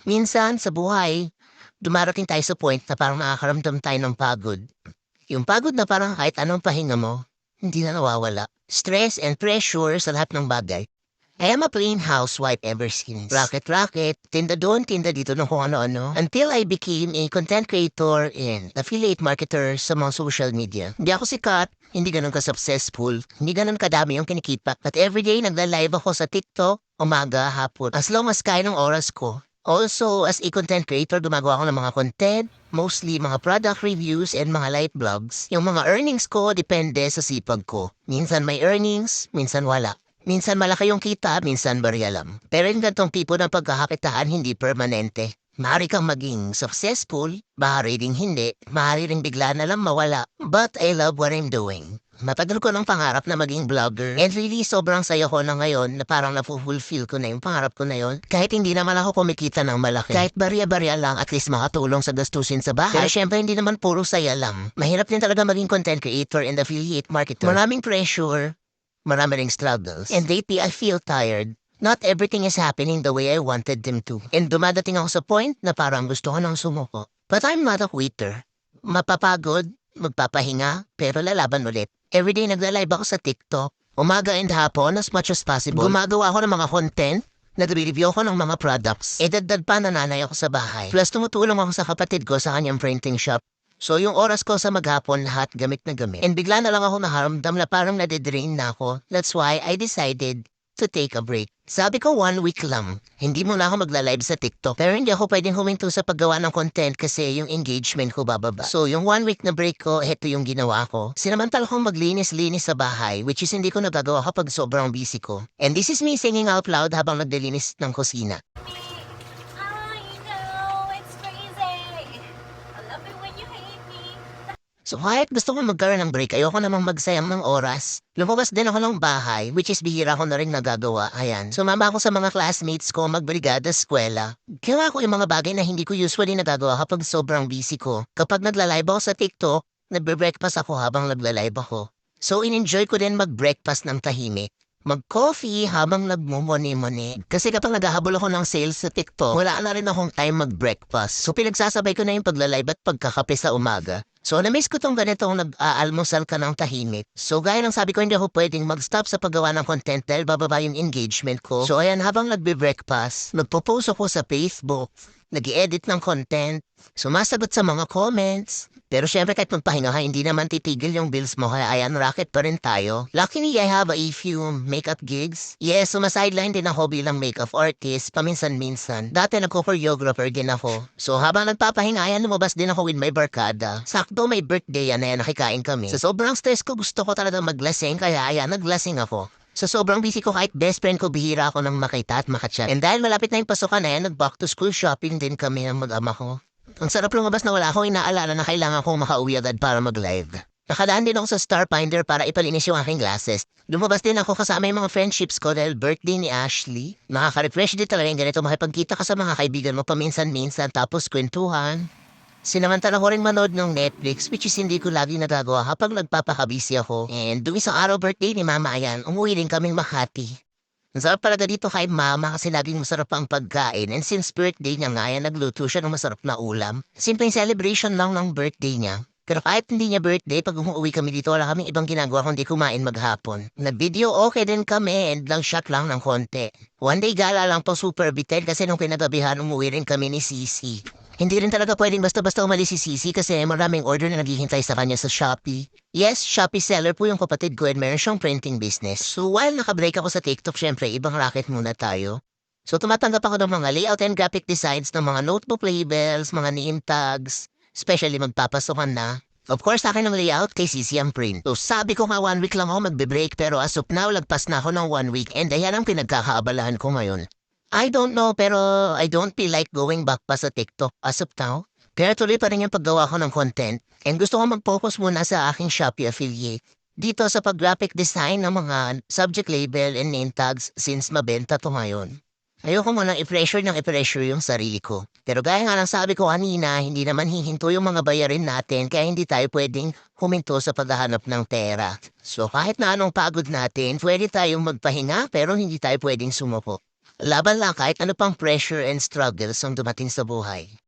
Minsan sa buhay, dumarating tayo sa point na parang nakakaramdam tayo ng pagod. Yung pagod na parang kahit anong pahinga mo, hindi na nawawala. Stress and pressure sa lahat ng bagay. I am a plain housewife ever since. Racket, tinda doon, tinda dito ng kung ano-ano. Until I became a content creator and affiliate marketer sa mga social media. Hindi ako sikat, hindi ganun ka-successful, hindi ganun kadami yung kinikita. But everyday nagla-live ako sa TikTok, umaga, hapon. As long as kaya ng oras ko. Also, as a content creator, gumagawa ako ng mga content, mostly mga product reviews and mga light vlogs. Yung mga earnings ko, depende sa sipag ko. Minsan may earnings, minsan wala. Minsan malaki yung kita, minsan barya lang. Pero yung gantong tipo ng pagkakakitaan hindi permanente. Maaari kang maging successful, maaari ring hindi, maaari ring bigla na lang mawala. But I love what I'm doing. Matagal ko ng pangarap na maging vlogger. And really, sobrang saya ko na ngayon na parang napufulfill ko na yung pangarap ko na yon. Kahit hindi naman ako kumikita ng malaki. Kahit barya-barya lang, at least makatulong sa gastusin sa bahay. Pero syempre, hindi naman puro saya lang. Mahirap din talaga maging content creator and affiliate marketer. Maraming pressure, marami ring struggles. And lately, I feel tired. Not everything is happening the way I wanted them to. And dumadating ako sa point na parang gusto ko nang sumuko. But I'm not a quitter. Mapapagod, magpapahinga, pero lalaban ulit. Everyday nagla-live ako sa TikTok. Umaga and hapon as much as possible. Gumagawa ako ng mga content. Nag-review ako ng mga products. Edad-dad pa nanay ako sa bahay. Plus tumutulong ako sa kapatid ko sa kanyang printing shop. So yung oras ko sa maghapon lahat gamit na gamit. And bigla na lang ako nakaramdam na parang nadidrain na ako. That's why I decided to take a break. Sabi ko 1 week lang. Hindi muna ako magla-live sa TikTok. Pero hindi ako pwedeng huminto sa paggawa ng content kasi yung engagement ko bababa. So yung 1 week na break ko, heto yung ginawa ko. Sinamantala kong maglinis-linis sa bahay, which is hindi ko nagagawa kapag sobrang busy ko. And this is me singing out loud habang naglilinis ng kusina. I know, it's crazy. I love it when you hate me. So kahit gusto ko magkaroon ng break, ayoko namang magsayang ng oras. Lumabas din ako ng bahay, which is bihira ko na rin nagagawa. Ayan, sumama ako sa mga classmates ko magbrigada sa eskwela. Ginawa ko yung mga bagay na hindi ko usually nagagawa kapag sobrang busy ko. Kapag nagla-live ako sa TikTok, nagbe-breakfast ako habang nagla-live ako. So in-enjoy ko din mag-breakfast ng tahimik. Mag-coffee habang nagmumoni-moni. Kasi kapag naghahabol ako ng sales sa TikTok, wala na rin akong time mag-breakfast. So pinagsasabay ko na yung pagla-live at pagkakape sa umaga. So na-miss ko tong ganitong nag-aalmusal ka ng tahimik. So gaya ng sabi ko, hindi ako pwedeng mag-stop sa paggawa ng content dahil bababa yung engagement ko. So ayan, habang nagbe-breakfast, nagpo-post ako sa Facebook, nag-i-edit ng content, sumasagot sa mga comments. Pero syempre kahit magpahinga ka, hindi naman titigil yung bills mo, kaya ayan, racket pa rin tayo. Luckily, I have a few makeup gigs. Yes, sumasideline din ako bilang makeup artist, paminsan-minsan. Dati nagko-choreographer din ako. So habang nagpapahinga, ayan, lumabas din ako with my barkada. Sakto may birthday yan, ayan, nakikain kami. Sa sobrang stress ko, gusto ko talaga maglasing, kaya ayan, naglasing ako. Sa sobrang busy ko, kahit best friend ko, bihira ako ng makita at makachat. And dahil malapit na yung pasukan na yan, nag-back to school shopping din kami ng mag-ama ko. Ang sarap lumabas na wala akong inaalala na kailangan kong makauwi agad para mag-live. Nakadaan din ako sa Starfinder para ipalinis yung aking glasses. Lumabas din ako kasama yung mga friendships ko dahil birthday ni Ashley. Nakaka-refresh din talaga yung ganito, makipagkita ka sa mga kaibigan mo paminsan-minsan tapos kwentuhan. Sinamantala ko rin manood ng Netflix, which is hindi ko lagi nagagawa kapag nagpapakabisi ako. And doon sa araw birthday ni Mama ayan, umuwi din kaming Makati. Ang sarap talaga dito kay Mama kasi laging masarap ang pagkain. And since birthday niya nga, ayan, nagluto siya ng masarap na ulam. Simpleng celebration lang ng birthday niya. Pero kahit hindi niya birthday, pag umuwi kami dito, wala kaming ibang ginagawa kundi kumain maghapon. Nag-video okay din kami and lang shot lang ng konti. One day gala lang po super bitin kasi nung kinagabihan umuwi rin kami ni Sisi. Hindi rin talaga pwedeng basta-basta umalis si Sisi kasi maraming order na naghihintay sa kanya sa Shopee. Yes, Shopee seller po yung kapatid ko and meron siyang printing business. So while nakabreak ako sa TikTok, syempre ibang racket muna tayo. So tumatanggap ako ng mga layout and graphic designs ng mga notebook labels, mga name tags, especially magpapasokan na. Of course, sa akin ang layout kay Sisi ang print. So sabi ko nga 1 week lang ako magbe-break pero as of now, lagpas na ako ng 1 week and ayan ang pinagkakaabalahan ko ngayon. I don't know pero I don't feel like going back pa sa TikTok as of now. Pero tuloy pa rin yung paggawa ko ng content and gusto ko mag-focus muna sa aking Shopee affiliate. Dito sa pag-graphic design ng mga subject label and name tags since mabenta to ngayon. Ayoko munang i-pressure yung sarili ko. Pero gaya nga ng sabi ko kanina, hindi naman hihinto yung mga bayarin natin kaya hindi tayo pwedeng huminto sa paghahanap ng pera. So kahit na anong pagod natin, pwede tayong magpahinga pero hindi tayo pwedeng sumuko. Laban lang kahit ano pang pressure and struggles ang dumating sa buhay.